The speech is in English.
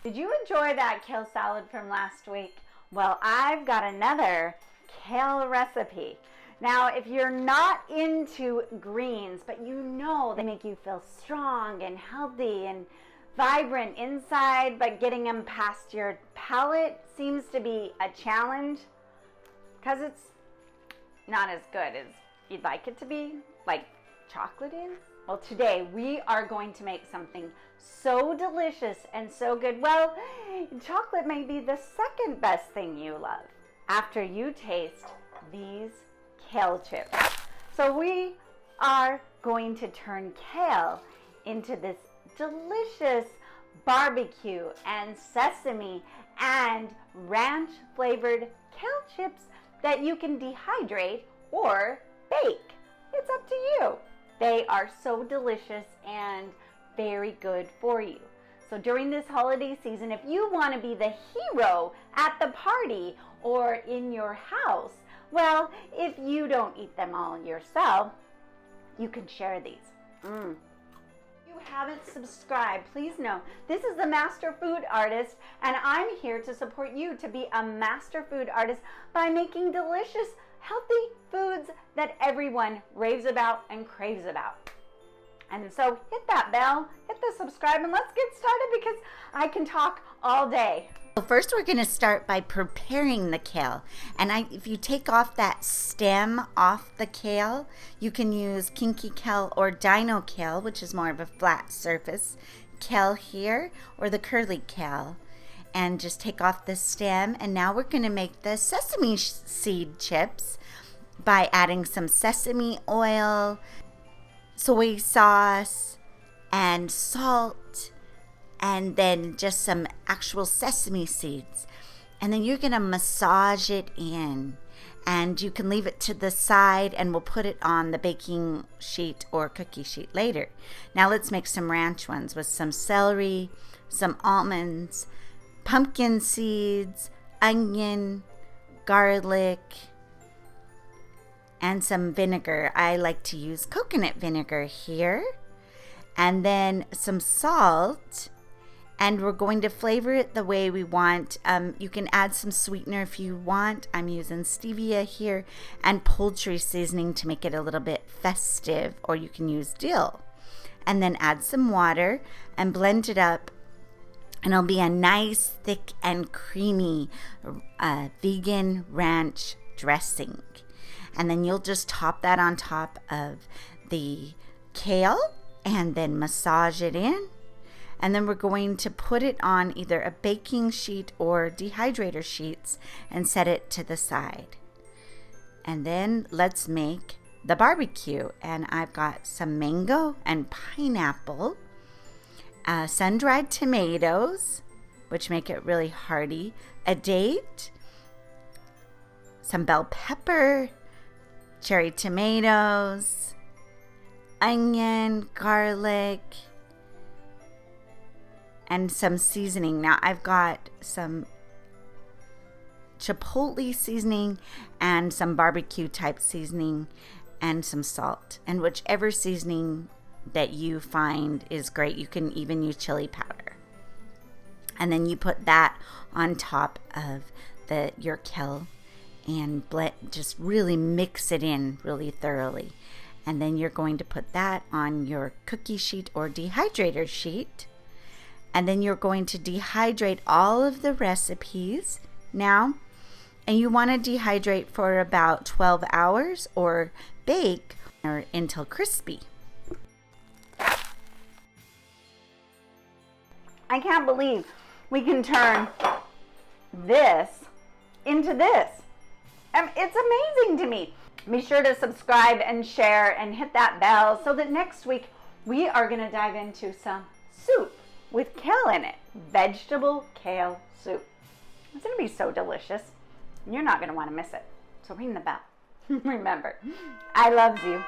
Did you enjoy that kale salad from last week? Well, I've got another kale recipe. Now, if you're not into greens, but you know they make you feel strong and healthy and vibrant inside, but getting them past your palate seems to be a challenge because it's not as good as you'd like it to be, like chocolate is. Well, today we are going to make something so delicious and so good. Well, chocolate may be the second best thing you love after you taste these kale chips. So we are going to turn kale into this delicious barbecue and sesame and ranch flavored kale chips that you can dehydrate or bake. It's up to you. They are so delicious and very good for you. So during this holiday season, if you want to be the hero at the party or in your house, well, if you don't eat them all yourself, you can share these. If you haven't subscribed, please know this is the Master Food Artist, and I'm here to support you to be a Master Food Artist by making delicious, healthy foods that everyone raves about and craves about. And so hit that bell, hit the subscribe, and let's get started because I can talk all day. So first we're going to start by preparing the kale. And if you take off that stem off the kale, you can use Kinky Kale or Dino Kale, which is more of a flat surface kale here, or the curly kale. And just take off the stem. And now we're going to make the sesame seed chips by adding some sesame oil, soy sauce, and salt, and then just some actual sesame seeds. And then you're going to massage it in, and you can leave it to the side, and we'll put it on the baking sheet or cookie sheet later. Now let's make some ranch ones with some celery, some almonds, pumpkin seeds, onion, garlic, and some vinegar. I like to use coconut vinegar here. And then some salt. And we're going to flavor it the way we want. You can add some sweetener if you want. I'm using stevia here and poultry seasoning to make it a little bit festive, or you can use dill. And then add some water and blend it up. And it'll be a nice, thick, and creamy vegan ranch dressing. And then you'll just top that on top of the kale and then massage it in. And then we're going to put it on either a baking sheet or dehydrator sheets and set it to the side. And then let's make the barbecue. And I've got some mango and pineapple, sun-dried tomatoes, which make it really hearty, a date, some bell pepper, cherry tomatoes, onion, garlic, and some seasoning. Now I've got some chipotle seasoning and some barbecue type seasoning and some salt. And whichever seasoning that you find is great. You can even use chili powder. And then you put that on top of your kale and just really mix it in really thoroughly. And then you're going to put that on your cookie sheet or dehydrator sheet. And then you're going to dehydrate all of the recipes now. And you want to dehydrate for about 12 hours or bake until crispy. I can't believe we can turn this into this. It's amazing to me. Be sure to subscribe and share and hit that bell so that next week we are going to dive into some soup with kale in it. Vegetable kale soup. It's going to be so delicious. You're not going to want to miss it. So ring the bell. Remember, I love you.